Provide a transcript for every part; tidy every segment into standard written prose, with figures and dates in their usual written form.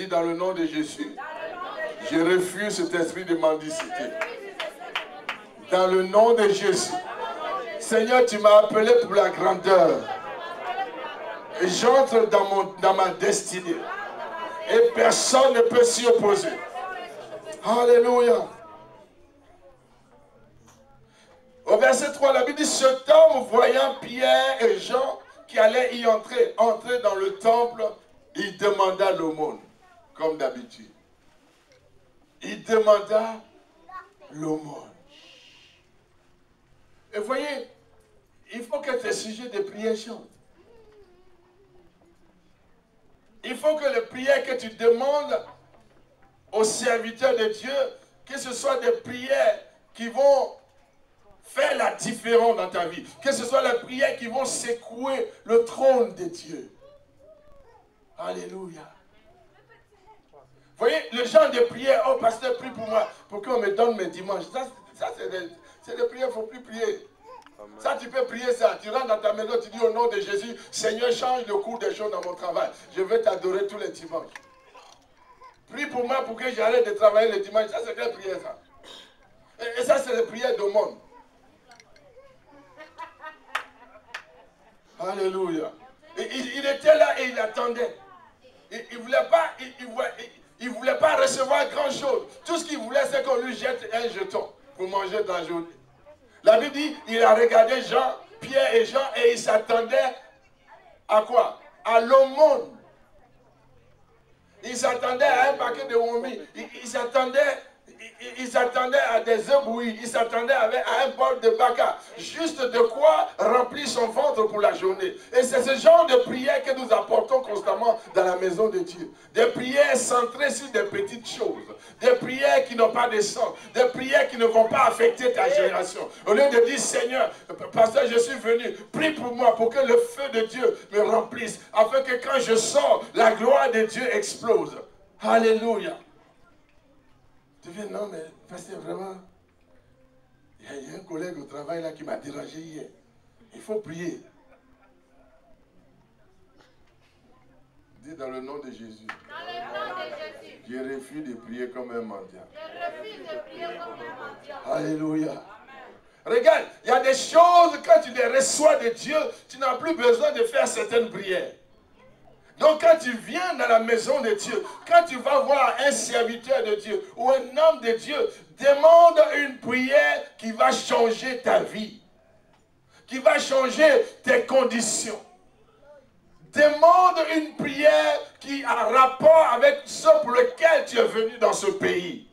Dis dans le nom de Jésus, je refuse cet esprit de mendicité. Dans le nom de Jésus. Seigneur, tu m'as appelé pour la grandeur. Et j'entre dans ma destinée. Et personne ne peut s'y opposer. Alléluia. Au verset 3, la Bible dit, cet homme, voyant Pierre et Jean qui allaient y entrer dans le temple, il demanda l'aumône, comme d'habitude. Il demanda l'aumône. Et voyez, il faut que tes sujets de prière chantent. Il faut que les prières que tu demandes aux serviteurs de Dieu, que ce soit des prières qui vont faire la différence dans ta vie. Que ce soit les prières qui vont secouer le trône de Dieu. Alléluia. Vous voyez, le genre de prière, oh pasteur, prie pour moi, pour qu'on me donne mes dimanches. Ça c'est des prières, il ne faut plus prier. Amen. Ça, tu peux prier ça. Tu rentres dans ta maison, tu dis au nom de Jésus, Seigneur, change le cours des choses dans mon travail. Je vais t'adorer tous les dimanches. Prie pour moi pour que j'arrête de travailler le dimanche. Ça, c'est quelle prière, ça? Et ça, c'est les prières du monde. Alléluia. Il était là et il attendait. Il ne voulait pas recevoir grand chose. Tout ce qu'il voulait, c'est qu'on lui jette un jeton pour manger dans la journée. La Bible dit, il a regardé Jean, Pierre et Jean et il s'attendait à quoi? À l'aumône. Il s'attendait à un paquet de wombi. Il s'attendait à des œufs bouillis. Il s'attendait à un bol de baka. Juste de quoi remplir son ventre pour la journée. Et c'est ce genre de prière que nous apportons constamment dans la maison de Dieu. Des prières centrées sur des petites choses. Des prières qui n'ont pas de sens. Des prières qui ne vont pas affecter ta génération. Au lieu de dire, Seigneur, pasteur, je suis venu. Prie pour moi pour que le feu de Dieu me remplisse. Afin que quand je sors, la gloire de Dieu explose. Alléluia. Tu dis, non, mais pasteur, vraiment, il y a un collègue au travail là qui m'a dérangé hier. Il faut prier. Dis dans le nom de Jésus. Dans le nom de Jésus. Je refuse de prier comme un mendiant. Je refuse de prier comme un mendiant. Alléluia. Amen. Regarde, il y a des choses, quand tu les reçois de Dieu, tu n'as plus besoin de faire certaines prières. Donc quand tu viens dans la maison de Dieu, quand tu vas voir un serviteur de Dieu ou un homme de Dieu, demande une prière qui va changer ta vie, qui va changer tes conditions. Demande une prière qui a rapport avec ce pour lequel tu es venu dans ce pays.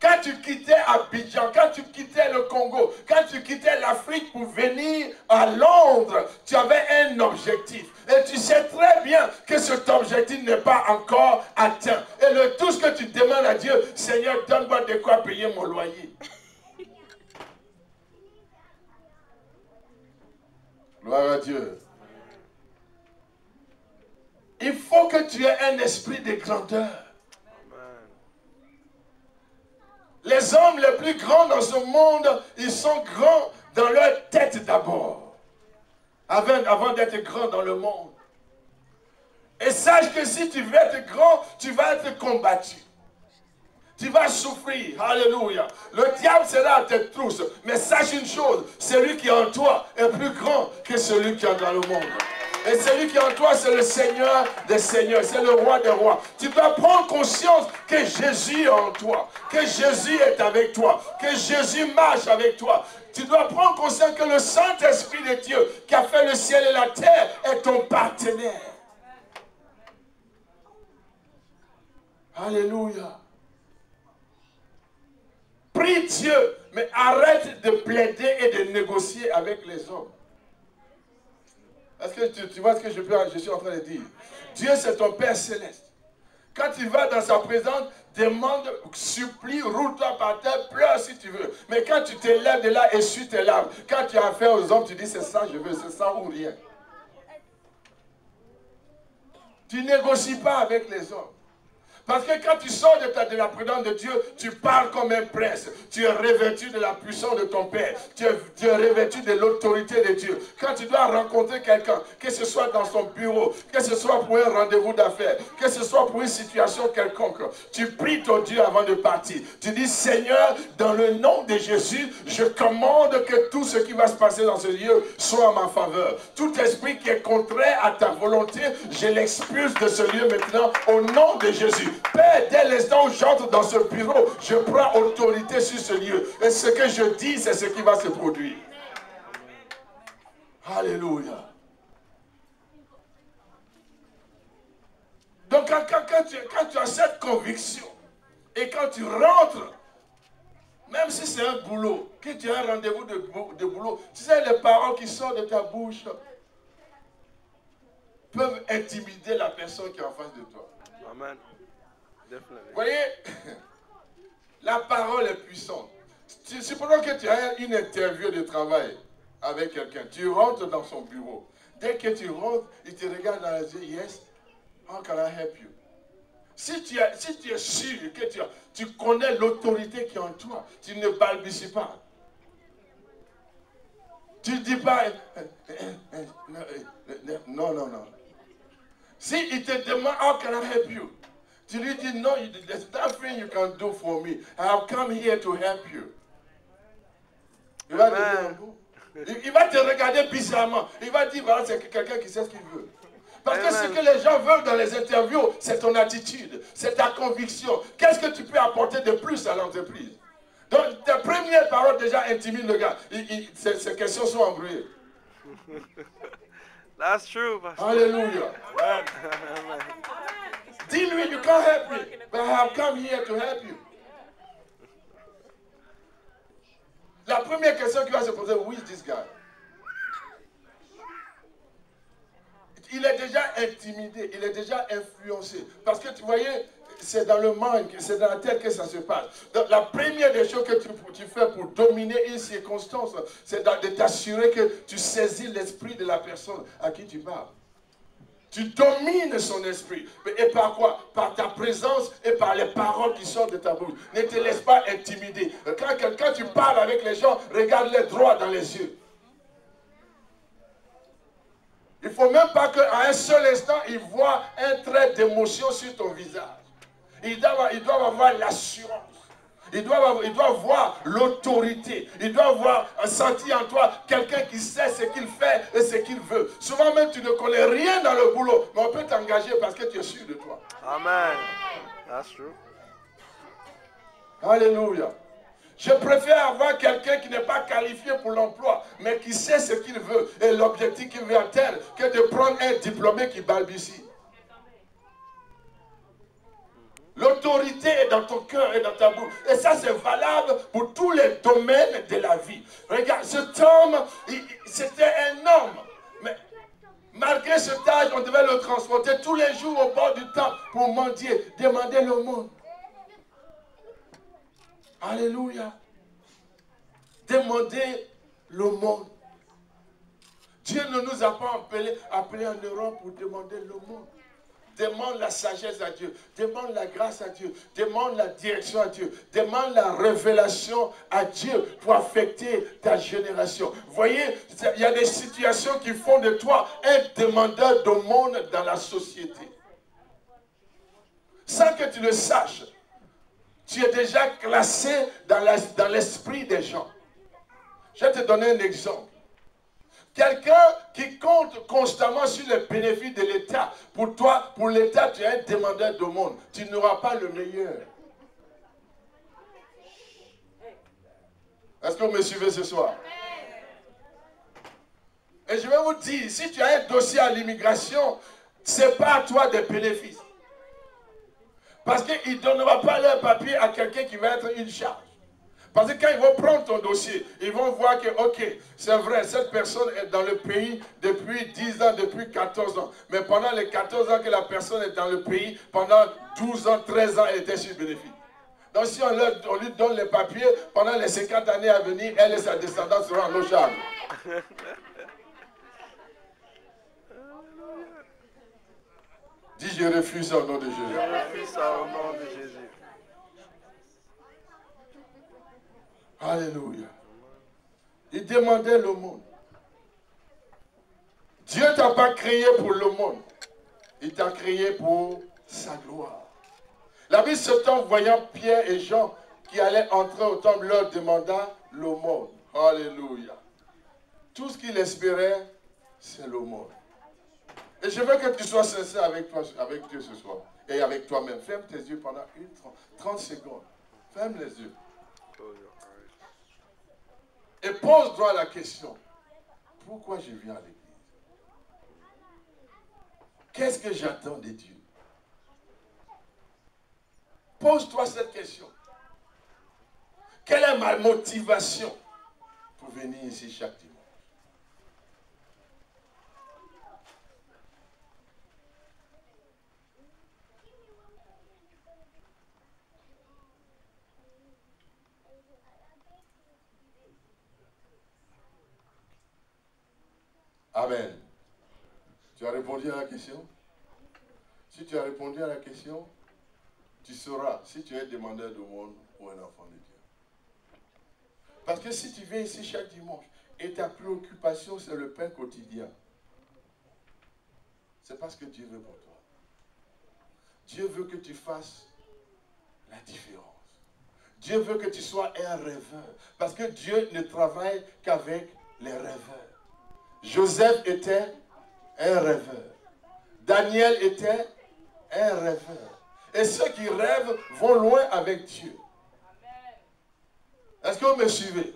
Quand tu quittais Abidjan, quand tu quittais le Congo, quand tu quittais l'Afrique pour venir à Londres, tu avais un objectif. Et tu sais très bien que cet objectif n'est pas encore atteint. Et tout ce que tu demandes à Dieu, Seigneur, donne-moi de quoi payer mon loyer. Gloire à Dieu. Il faut que tu aies un esprit de grandeur. Les hommes les plus grands dans ce monde, ils sont grands dans leur tête d'abord. Avant d'être grand dans le monde. Et sache que si tu veux être grand, tu vas être combattu. Tu vas souffrir. Alléluia. Le diable sera à tes trousses. Mais sache une chose, celui qui est en toi est plus grand que celui qui est dans le monde. Et celui qui est en toi, c'est le Seigneur des Seigneurs, c'est le Roi des Rois. Tu dois prendre conscience que Jésus est en toi, que Jésus est avec toi, que Jésus marche avec toi. Tu dois prendre conscience que le Saint-Esprit de Dieu, qui a fait le ciel et la terre, est ton partenaire. Alléluia. Prie Dieu, mais arrête de plaider et de négocier avec les hommes. Est-ce que tu vois ce que je suis en train de dire? Dieu, c'est ton Père céleste. Quand tu vas dans sa présence, demande, supplie, roule-toi par terre, pleure si tu veux. Mais quand tu te lèves de là, essuie tes larmes. Quand tu as affaire aux hommes, tu dis c'est ça je veux, c'est ça ou rien. Tu ne négocies pas avec les hommes. Parce que quand tu sors de la présence de Dieu, tu parles comme un prince. Tu es revêtu de la puissance de ton Père. Tu es revêtu de l'autorité de Dieu. Quand tu dois rencontrer quelqu'un, que ce soit dans son bureau, que ce soit pour un rendez-vous d'affaires, que ce soit pour une situation quelconque, tu pries ton Dieu avant de partir. Tu dis, Seigneur, dans le nom de Jésus, je commande que tout ce qui va se passer dans ce lieu soit en ma faveur. Tout esprit qui est contraire à ta volonté, je l'expulse de ce lieu maintenant au nom de Jésus. Père, dès l'instant où j'entre dans ce bureau, je prends autorité sur ce lieu. Et ce que je dis, c'est ce qui va se produire. Alléluia. Donc quand tu as cette conviction, et quand tu rentres, même si c'est un boulot, que tu as un rendez-vous de boulot, tu sais, les paroles qui sortent de ta bouche peuvent intimider la personne qui est en face de toi. Amen. Vous voyez, la parole est puissante. Supposons que tu as une interview de travail avec quelqu'un. Tu rentres dans son bureau. Dès que tu rentres, il te regarde dans les yeux. Yes, how can I help you? Si tu es sûr que tu connais l'autorité qui est en toi, tu ne balbuties pas. Tu ne dis pas, non, non, non. Si il te demande, how can I help you? Tu lui dis, no, there's nothing you can do for me. I have come here to help you. Il va te regarder bizarrement. Il va dire, voilà, c'est quelqu'un qui sait ce qu'il veut. Parce que ce que les gens veulent dans les interviews, c'est ton attitude, c'est ta conviction. Qu'est-ce que tu peux apporter de plus à l'entreprise? Donc, tes premières paroles déjà intimident le gars. Ces questions sont embrouillées. That's true, Pastor. Hallelujah. Dis-lui, you can't help me, but I have come here to help you. La première question qui va se poser, who is this guy? Il est déjà intimidé, il est déjà influencé. Parce que tu voyais, c'est dans le manque, c'est dans la tête que ça se passe. Donc, la première des choses que tu fais pour dominer une circonstance, c'est de t'assurer que tu saisis l'esprit de la personne à qui tu parles. Tu domines son esprit. Et par quoi? Par ta présence et par les paroles qui sortent de ta bouche. Ne te laisse pas intimider. Quand tu parles avec les gens, regarde-les droit dans les yeux. Il ne faut même pas qu'à un seul instant, ils voient un trait d'émotion sur ton visage. Ils doivent avoir l'assurance. Ils doivent voir l'autorité. Ils doivent sentir en toi quelqu'un qui sait ce qu'il fait et ce qu'il veut. Souvent même, tu ne connais rien dans le boulot, mais on peut t'engager parce que tu es sûr de toi. Amen. That's true. Alléluia. Je préfère avoir quelqu'un qui n'est pas qualifié pour l'emploi, mais qui sait ce qu'il veut et l'objectif qu'il veut atteindre, que de prendre un diplômé qui balbutie. L'autorité est dans ton cœur et dans ta bouche. Et ça, c'est valable pour tous les domaines de la vie. Regarde, cet homme, c'était un homme. Mais malgré cet âge, on devait le transporter tous les jours au bord du temple pour mendier, demander le monde. Alléluia. Demander le monde. Dieu ne nous a pas appelés en Europe pour demander le monde. Demande la sagesse à Dieu, demande la grâce à Dieu, demande la direction à Dieu, demande la révélation à Dieu pour affecter ta génération. Vous voyez, il y a des situations qui font de toi un demandeur de monde dans la société. Sans que tu le saches, tu es déjà classé dans l'esprit des gens. Je vais te donner un exemple. Quelqu'un qui compte constamment sur les bénéfices de l'État. Pour toi, pour l'État, tu es un demandeur de monde. Tu n'auras pas le meilleur. Est-ce que vous me suivez ce soir? Et je vais vous dire, si tu as un dossier à l'immigration, ce n'est pas à toi des bénéfices. Parce qu'il ne donnera pas leur papier à quelqu'un qui va être une charge. Parce que quand ils vont prendre ton dossier, ils vont voir que, ok, c'est vrai, cette personne est dans le pays depuis 10 ans, depuis 14 ans. Mais pendant les 14 ans que la personne est dans le pays, pendant 12 ans, 13 ans, elle était sur bénéfice. Donc si on lui donne les papiers, pendant les 50 années à venir, elle et sa descendance seront en eau charge. Dis, je refuse ça au nom de Je Jésus. refuse ça au nom de Jésus. Alléluia. Il demandait le monde. Dieu ne t'a pas créé pour le monde. Il t'a créé pour sa gloire. La Bible se tombe voyant Pierre et Jean qui allaient entrer au temple, leur demanda l'aumône. Alléluia. Tout ce qu'il espérait, c'est l'aumône. Et je veux que tu sois sincère avec toi, avec Dieu ce soir. Et avec toi-même. Ferme tes yeux pendant 30 secondes. Ferme les yeux. Et pose-toi la question. Pourquoi je viens à l'église? Qu'est-ce que j'attends de Dieu? Pose-toi cette question. Quelle est ma motivation pour venir ici chaque dimanche? Amen. Tu as répondu à la question? Si tu as répondu à la question, tu sauras si tu es demandeur de monde ou un enfant de Dieu. Parce que si tu viens ici chaque dimanche et ta préoccupation c'est le pain quotidien, c'est pas ce que Dieu veut pour toi. Dieu veut que tu fasses la différence. Dieu veut que tu sois un rêveur. Parce que Dieu ne travaille qu'avec les rêveurs. Joseph était un rêveur. Daniel était un rêveur. Et ceux qui rêvent vont loin avec Dieu. Est-ce que vous me suivez?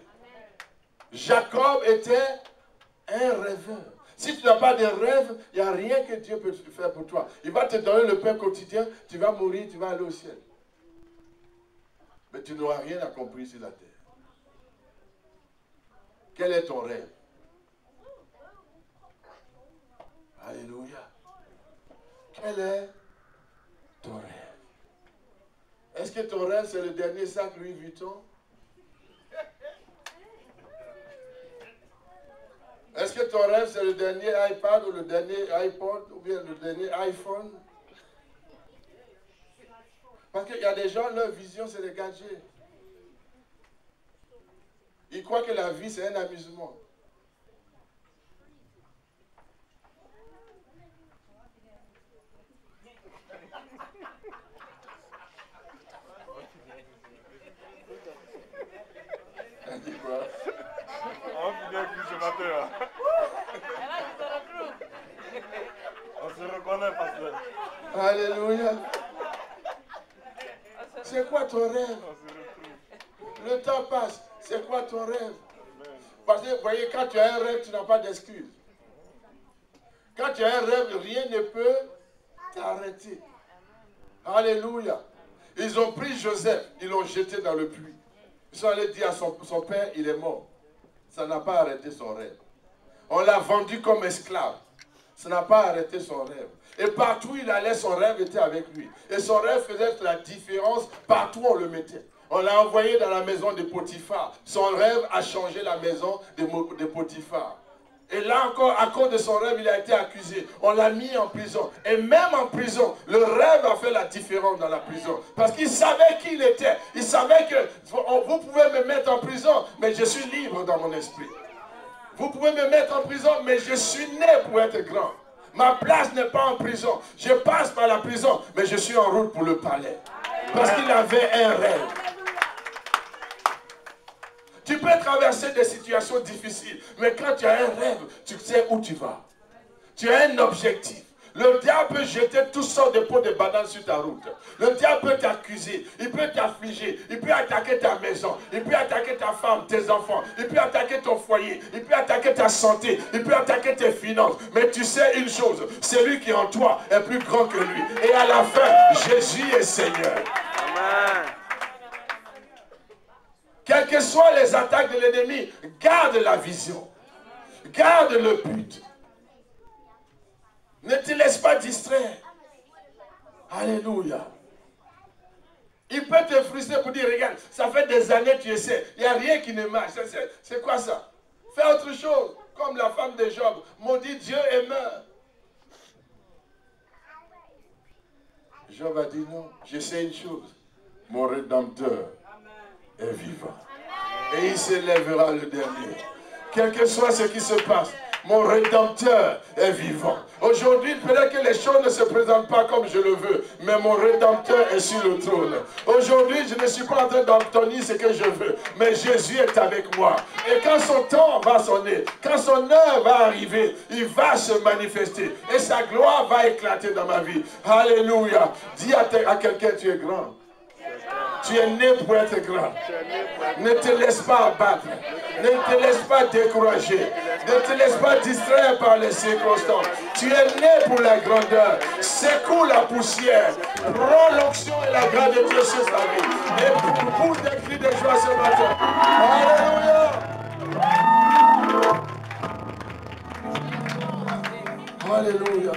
Jacob était un rêveur. Si tu n'as pas de rêve, il n'y a rien que Dieu peut faire pour toi. Il va te donner le pain quotidien, tu vas mourir, tu vas aller au ciel. Mais tu n'auras rien accompli sur la terre. Quel est ton rêve? Alléluia. Quel est ton rêve? Est-ce que ton rêve, c'est le dernier sac Louis Vuitton? Est-ce que ton rêve, c'est le dernier iPad ou le dernier iPod ou bien le dernier iPhone? Parce qu'il y a des gens, leur vision, c'est les gadgets. Ils croient que la vie, c'est un amusement. Elle dit quoi? On finit avec lui ce matin. On se reconnaît, pasteur. Alléluia. C'est quoi ton rêve? Le temps passe. C'est quoi ton rêve? Parce que, vous voyez, quand tu as un rêve, tu n'as pas d'excuse. Quand tu as un rêve, rien ne peut t'arrêter. Alléluia. Ils ont pris Joseph, ils l'ont jeté dans le puits. Ils sont allés dire à son père, il est mort. Ça n'a pas arrêté son rêve. On l'a vendu comme esclave. Ça n'a pas arrêté son rêve. Et partout où il allait, son rêve était avec lui. Et son rêve faisait la différence partout où on le mettait. On l'a envoyé dans la maison de Potiphar. Son rêve a changé la maison de Potiphar. Et là encore, à cause de son rêve, il a été accusé. On l'a mis en prison. Et même en prison, le rêve a fait la différence dans la prison. Parce qu'il savait qui il était. Il savait que vous pouvez me mettre en prison, mais je suis libre dans mon esprit. Vous pouvez me mettre en prison, mais je suis né pour être grand. Ma place n'est pas en prison. Je passe par la prison, mais je suis en route pour le palais. Parce qu'il avait un rêve. Tu peux traverser des situations difficiles, mais quand tu as un rêve, tu sais où tu vas. Tu as un objectif. Le diable peut jeter toutes sortes de pots de bananes sur ta route. Le diable peut t'accuser, il peut t'affliger, il peut attaquer ta maison, il peut attaquer ta femme, tes enfants, il peut attaquer ton foyer, il peut attaquer ta santé, il peut attaquer tes finances. Mais tu sais une chose, celui qui est en toi est plus grand que lui. Et à la fin, Jésus est Seigneur. Amen. Quelles que soient les attaques de l'ennemi, garde la vision. Garde le but. Ne te laisse pas distraire. Alléluia. Il peut te frustrer pour dire, regarde, ça fait des années que tu essaies. Il n'y a rien qui ne marche. C'est quoi ça? Fais autre chose. Comme la femme de Job. Maudit Dieu et meurt. Job a dit non, je sais une chose. Mon Rédempteur est vivant. Et il s'élèvera le dernier. Quel que soit ce qui se passe, mon Rédempteur est vivant. Aujourd'hui, peut-être que les choses ne se présentent pas comme je le veux, mais mon Rédempteur est sur le trône. Aujourd'hui, je ne suis pas en train d'obtenir ce que je veux, mais Jésus est avec moi. Et quand son temps va sonner, quand son heure va arriver, il va se manifester. Et sa gloire va éclater dans ma vie. Alléluia. Dis à quelqu'un, tu es grand. Tu es né pour être grand. Ne te laisse pas abattre. Ne te laisse pas décourager. Ne te laisse pas distraire par les circonstances. Tu es né pour la grandeur. Secoue la poussière. Prends l'onction et la grâce de Dieu sur sa vie. Et pousse des cris de joie ce matin. Alléluia. Alléluia.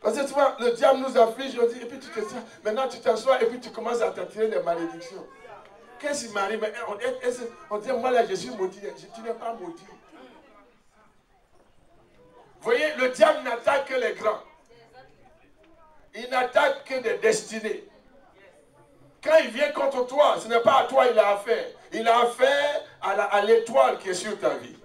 Parce que tu vois, le diable nous afflige, on dit, et puis tu te tiens, maintenant tu t'assois et puis tu commences à t'attirer les malédictions. Qu'est-ce qui m'arrive? On dit, moi là je suis maudit, tu n'es pas maudit. Vous voyez, le diable n'attaque que les grands. Il n'attaque que des destinées. Quand il vient contre toi, ce n'est pas à toi il a affaire. Il a affaire à l'étoile qui est sur ta vie.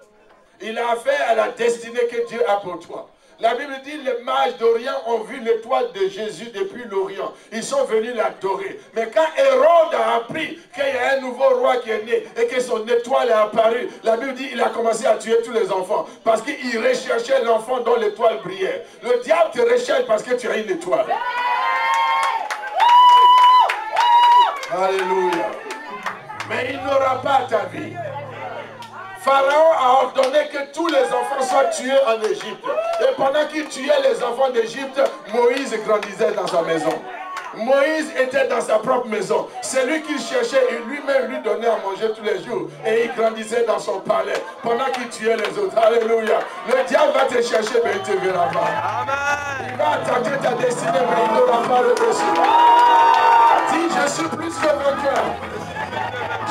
Il a affaire à la destinée que Dieu a pour toi. La Bible dit, les mages d'Orient ont vu l'étoile de Jésus depuis l'Orient. Ils sont venus l'adorer. Mais quand Hérode a appris qu'il y a un nouveau roi qui est né et que son étoile est apparue, la Bible dit qu'il a commencé à tuer tous les enfants. Parce qu'il recherchait l'enfant dont l'étoile brillait. Le diable te recherche parce que tu as une étoile. Alléluia. Mais il n'aura pas ta vie. Pharaon a ordonné que tous les enfants soient tués en Égypte. Et pendant qu'il tuait les enfants d'Égypte, Moïse grandissait dans sa maison. Moïse était dans sa propre maison. C'est lui qu'il cherchait et lui-même lui donnait à manger tous les jours. Et il grandissait dans son palais pendant qu'il tuait les autres. Alléluia. Le diable va te chercher, mais il ne te verra pas. Il va attaquer ta destinée, mais il n'aura pas le dessus. Dis, je suis plus que vainqueur.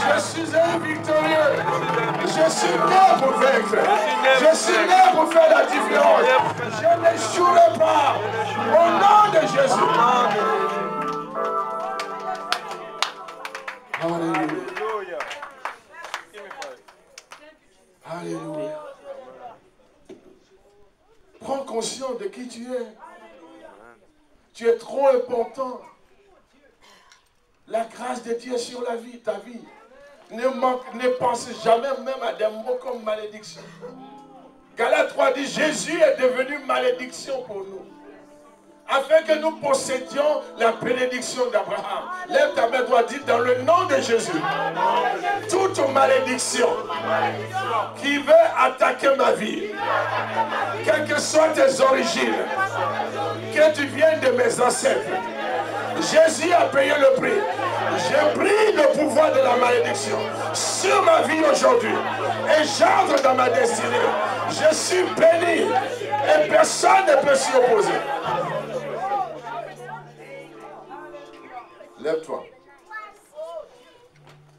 Je suis un victorieux. Je suis né pour vaincre. Je suis né pour faire la différence. Je n'échouerai pas. Au nom de Jésus. Alléluia. Alléluia. Prends conscience de qui tu es. Tu es trop important. La grâce de Dieu sur la vie, ta vie. Ne pense jamais même à des mots comme malédiction. Galates 3 dit, Jésus est devenu malédiction pour nous. Afin que nous possédions la bénédiction d'Abraham. Lève ta main droite, dis dans le nom de Jésus. Toute malédiction qui veut attaquer ma vie, quelles que soient tes origines, que tu viennes de mes ancêtres, Jésus a payé le prix. J'ai pris le pouvoir de la malédiction sur ma vie aujourd'hui et j'entre dans ma destinée. Je suis béni et personne ne peut s'y opposer. Lève-toi.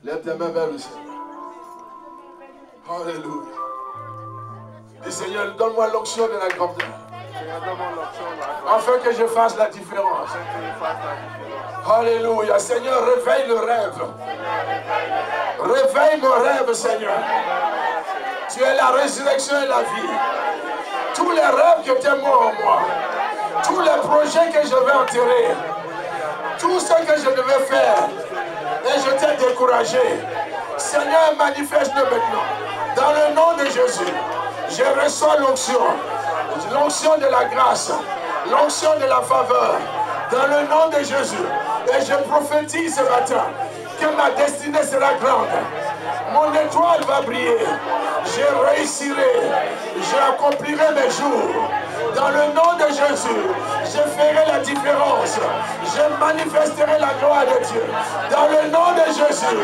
Lève tes mains vers le Seigneur. Alléluia. Dis Seigneur, donne-moi l'onction de la grandeur. Afin que je fasse la différence. Alléluia. Seigneur, réveille le rêve. Réveille mon rêve, Seigneur. Tu es la résurrection et la vie. Tous les rêves que tu as morts en moi, tous les projets que je vais enterrer, tout ce que je devais faire, et je t'ai découragé. Seigneur, manifeste-le maintenant. Dans le nom de Jésus, je reçois l'onction de la grâce, l'onction de la faveur, dans le nom de Jésus. Et je prophétise ce matin que ma destinée sera grande. Mon étoile va briller. Je réussirai. J'accomplirai mes jours. Dans le nom de Jésus, je ferai la différence. Je manifesterai la gloire de Dieu. Dans le nom de Jésus,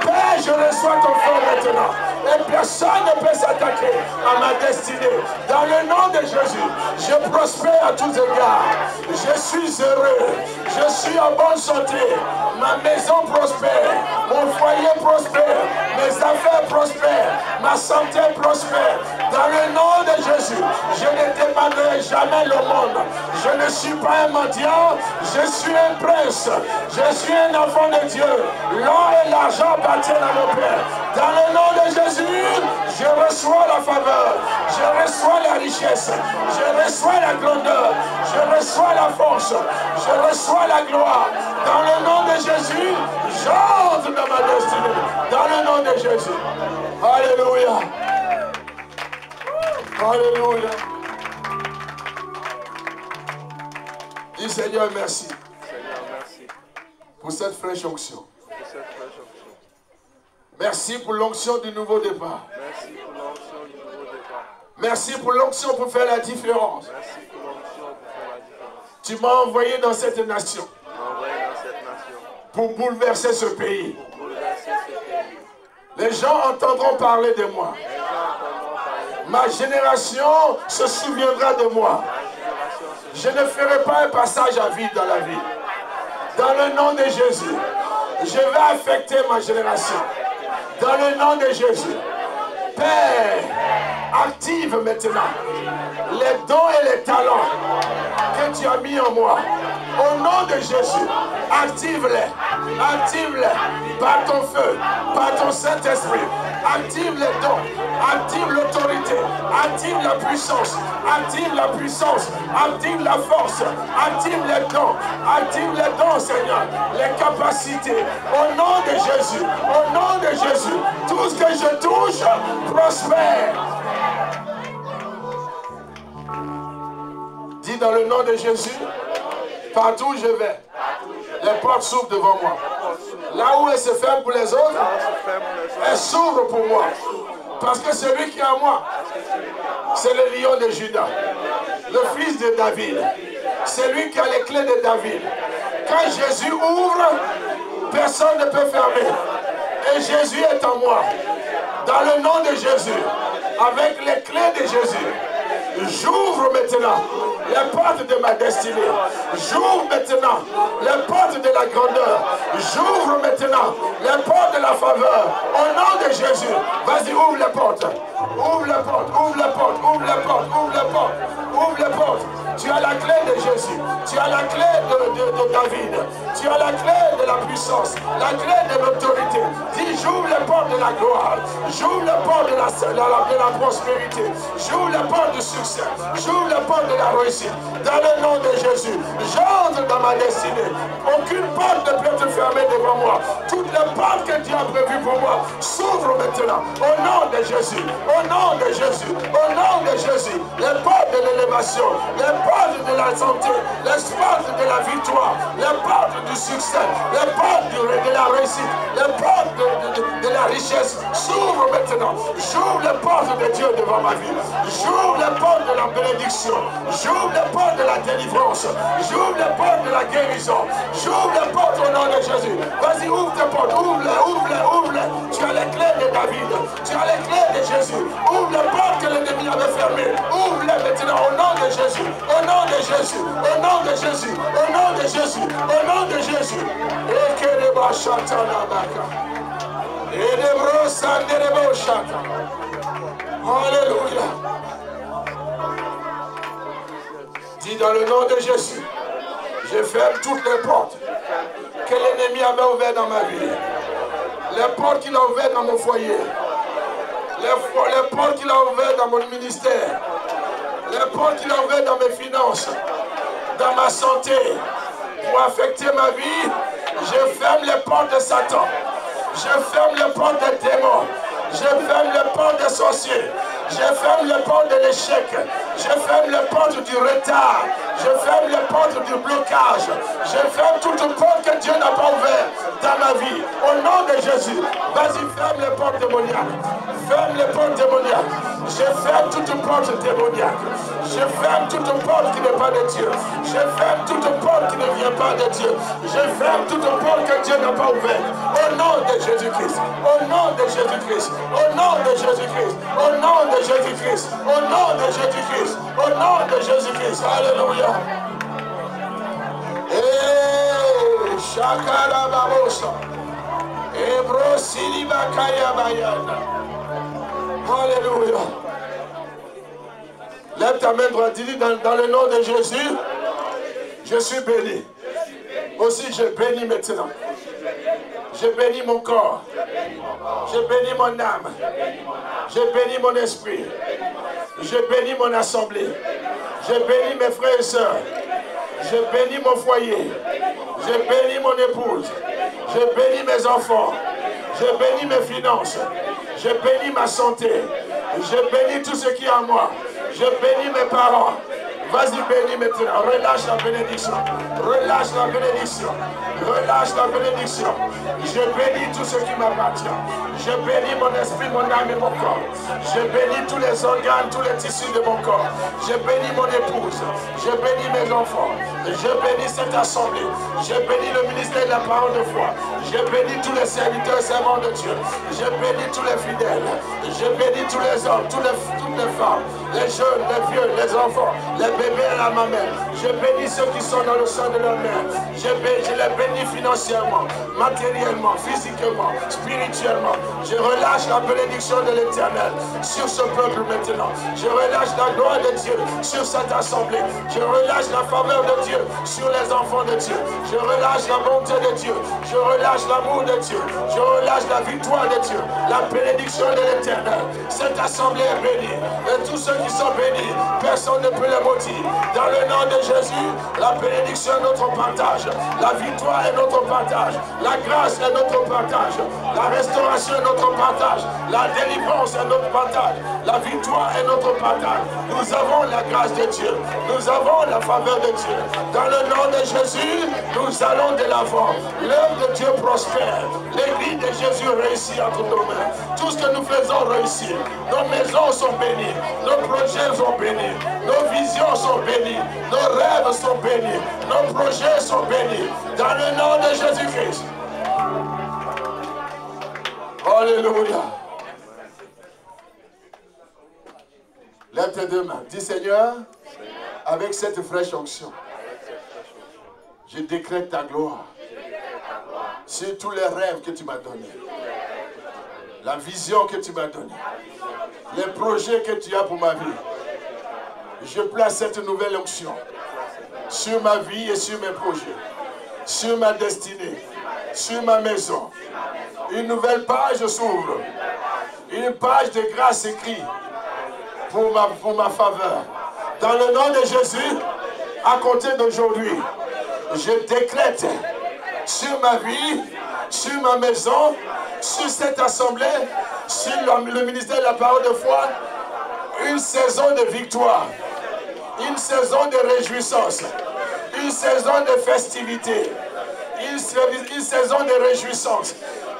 Père, je reçois ton feu maintenant. Et personne ne peut s'attaquer à ma destinée. Dans le nom de Jésus, je prospère à tous égards. Je suis heureux. Je suis en bonne santé. Ma maison prospère. Mon foyer prospère. Mes affaires prospèrent. Ma santé prospère. Dans le nom de Jésus, je ne dépendrai jamais le monde. ne suis pas un mendiant, je suis un prince. Je suis un enfant de Dieu. L'or et l'argent appartiennent à mon Père. Dans le nom de Jésus, je reçois la faveur. Je reçois la richesse. Je reçois la grandeur. Je reçois la force. Je reçois la gloire. Dans le nom de Jésus, j'entre dans ma destinée. Dans le nom de Jésus. Alléluia. Alléluia. Dis Seigneur, merci. Seigneur, merci Pour cette fraîche onction. pour cette fraîche onction. Merci pour l'onction du nouveau départ. Merci pour l'onction du nouveau départ. Merci pour l'onction pour faire la différence. Merci pour l'onction pour faire la différence. Tu m'as envoyé dans cette nation Tu m'as envoyé dans cette nation pour bouleverser ce pays. pour bouleverser ce pays. Les gens entendront parler de moi. Les gens entendront parler de Ma génération se souviendra de moi. Je ne ferai pas un passage à vide dans la vie. Dans le nom de Jésus, je vais affecter ma génération. Dans le nom de Jésus. Père, active maintenant les dons et les talents que tu as mis en moi. Au nom de Jésus, active-les. Active-les par ton feu, par ton Saint-Esprit. Active les dons, active l'autorité, active la puissance, active la puissance, active la force, active les dons, Seigneur, les capacités. Au nom de Jésus, au nom de Jésus, tout ce que je touche prospère. Dis dans le nom de Jésus, partout où je vais, les portes s'ouvrent devant moi. Là où elles se ferment pour les autres, elles s'ouvrent pour moi. Parce que celui qui est en moi, c'est le lion de Juda, le fils de David. C'est lui qui a les clés de David. Quand Jésus ouvre, personne ne peut fermer. Et Jésus est en moi. Dans le nom de Jésus, avec les clés de Jésus, j'ouvre maintenant les portes de ma destinée. J'ouvre maintenant les portes de la grandeur. J'ouvre maintenant les portes de la faveur. Au nom de Jésus, vas-y, ouvre les portes. Ouvre les portes, ouvre les portes, ouvre les portes, ouvre les portes, ouvre les portes. Tu as la clé de Jésus. Tu as la clé de David. Tu as la clé de la puissance. La clé de l'autorité. Dis, j'ouvre les portes de la gloire. J'ouvre les portes de la prospérité. J'ouvre les portes du succès. J'ouvre les portes de la réussite. Dans le nom de Jésus, j'entre dans ma destinée. Aucune porte ne peut te fermer devant moi. Toutes les portes que Dieu a prévues pour moi s'ouvrent maintenant. Au nom de Jésus. Au nom de Jésus. Au nom de Jésus. Les portes de l'élévation. Les portes de la santé. Les portes de la victoire. Les portes du succès. Les portes de la réussite. Les portes de la richesse s'ouvrent maintenant. J'ouvre les portes de Dieu devant ma vie. J'ouvre les portes de la bénédiction. J'ouvre les portes de la délivrance. J'ouvre les portes de la guérison. J'ouvre les portes au nom de Jésus. Vas-y, ouvre tes portes. Ouvre-les, ouvre-les, ouvre-les. Tu as les clés de David. Tu as les clés de Jésus. Ouvre les portes que l'ennemi avait fermées. Ouvre-les maintenant au nom de Jésus. Au nom de Jésus. Au nom de Jésus. Au nom de Jésus. Au nom de Jésus. Et que les bachatana baka. Et les brossans de les bachata. Alléluia. Dis dans le nom de Jésus, je ferme toutes les portes que l'ennemi avait ouvertes dans ma vie. Les portes qu'il a ouvertes dans mon foyer. Les portes qu'il a ouvertes dans mon ministère. Les portes qu'il a ouvertes dans mes finances. Dans ma santé. Pour affecter ma vie, je ferme les portes de Satan. Je ferme les portes des démons. Je ferme les portes des sorciers. Je ferme les portes de l'échec. Je ferme les portes du retard. Je ferme les portes du blocage. Je ferme toute porte que Dieu n'a pas ouverte dans ma vie. Au nom de Jésus, vas-y, ferme les portes démoniaques. Ferme les portes démoniaques. Je ferme toute porte démoniaque. Je ferme toute porte qui n'est pas de Dieu. Je ferme toute porte qui ne vient pas de Dieu. Je ferme toute porte que Dieu n'a pas ouverte. Au nom de Jésus-Christ. Au nom de Jésus-Christ. Au nom de Jésus-Christ. Au nom de Jésus-Christ. Au nom de Jésus-Christ. Au nom de Jésus-Christ. Alléluia. Et Shakara Babosa. Et Brosili Bakaya Bayana. Alléluia. Lève ta main droite, dis dans le nom de Jésus, Je suis béni. Aussi, je bénis maintenant. Je bénis mon corps. Je bénis mon âme. Je bénis mon esprit. Je bénis mon assemblée. Je bénis mes frères et sœurs. Je bénis mon foyer. Je bénis mon épouse. Je bénis mes enfants. Je bénis mes finances. Je bénis ma santé. Je bénis tout ce qui est en moi. Je bénis mes parents. Vas-y, bénis maintenant. Relâche la bénédiction. Relâche la bénédiction. Relâche la bénédiction. Je bénis tout ce qui m'appartient. Je bénis mon esprit, mon âme et mon corps. Je bénis tous les organes, tous les tissus de mon corps. Je bénis mon épouse. Je bénis mes enfants. Je bénis cette assemblée. Je bénis le ministère de la parole de foi. Je bénis tous les serviteurs et servants de Dieu. Je bénis tous les fidèles. Je bénis tous les hommes, toutes les femmes, les jeunes, les vieux, les enfants, les bébés à la mamelle. Je bénis ceux qui sont dans le sein de leur mère. Je les bénis financièrement, matériellement, physiquement, spirituellement. Je relâche la bénédiction de l'Éternel sur ce peuple maintenant. Je relâche la gloire de Dieu sur cette assemblée. Je relâche la faveur de Dieu sur les enfants de Dieu. Je relâche la bonté de Dieu. Je relâche l'amour de Dieu. Je relâche la victoire de Dieu. La bénédiction de l'Éternel. Cette assemblée est bénie. Et tous ceux qui sont bénis, personne ne peut les maudire. Dans le nom de Jésus, la bénédiction est notre partage. La victoire est notre partage. La grâce est notre partage. La restauration est notre partage. La délivrance est notre partage. La victoire est notre partage. Nous avons la grâce de Dieu. Nous avons la faveur de Dieu. Dans le nom de Jésus, nous allons de l'avant. L'œuvre de Dieu prospère. L'église de Jésus réussit entre nos mains. Tout ce que nous faisons réussit. Nos maisons sont bénies. Nos projets sont bénis. Nos visions sont bénies. Nos rêves sont bénis. Nos projets sont bénis. Dans le nom de Jésus-Christ. Alléluia. Lève tes deux mains. Dis Seigneur, avec cette fraîche onction, je décrète ta gloire sur tous les rêves que tu m'as donnés, la vision que tu m'as donnée, les projets que tu as pour ma vie. Je place cette nouvelle onction sur ma vie et sur mes projets, sur ma destinée, sur ma maison. Une nouvelle page s'ouvre. Une page de grâce écrite pour ma faveur. Dans le nom de Jésus, à compter d'aujourd'hui, je décrète sur ma vie, sur ma maison, sur cette assemblée, sur le ministère de la parole de foi, une saison de victoire, une saison de réjouissance, une saison de festivité, une saison de réjouissance.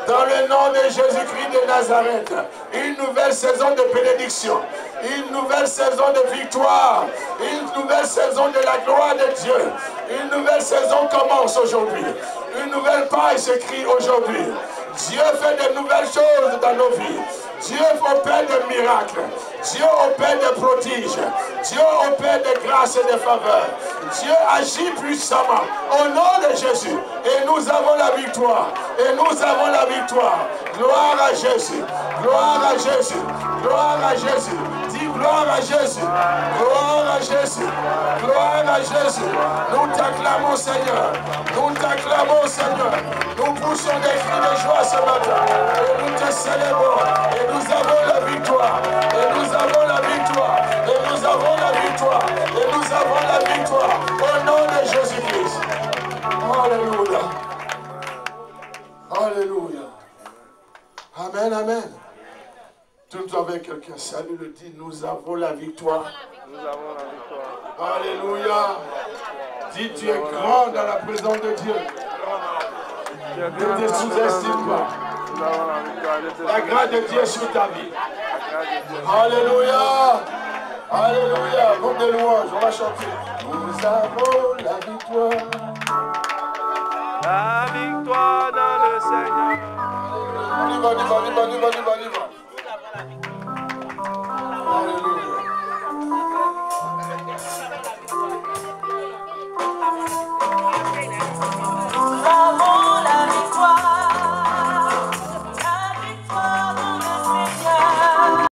Dans le nom de Jésus-Christ de Nazareth, une nouvelle saison de bénédiction, une nouvelle saison de victoire, une nouvelle saison de la gloire de Dieu. Une nouvelle saison commence aujourd'hui. Une nouvelle page s'écrit aujourd'hui. Dieu fait de nouvelles choses dans nos vies. Dieu opère des miracles. Dieu opère des prodiges. Dieu opère des grâces et des faveurs. Dieu agit puissamment au nom de Jésus. Et nous avons la victoire. Et nous avons la victoire. Gloire à Jésus. Gloire à Jésus. Gloire à Jésus. Dis gloire à Jésus. Gloire à Jésus. Gloire à Jésus. Nous t'acclamons, Seigneur. Nous t'acclamons, Seigneur. Nous poussons des cris de joie ce matin. Et nous te célébrons. Et nous avons la victoire. Et nous avons la victoire. Et nous avons la victoire. Et nous avons la victoire. Au nom de Jésus-Christ. Alléluia. Alléluia. Amen, amen. Tout avec quelqu'un, salut le dit, nous avons la victoire. Nous avons la victoire. Alléluia. Dis, tu es grand dans la présence de Dieu. Ne te sous-estime pas. Nous avons la victoire. La grâce de Dieu sur ta vie. Alléluia. Alléluia. Groupe de louanges, on va chanter. Nous avons la victoire. La victoire dans le Seigneur. On y va, on y va, on y va, on y va, on y va.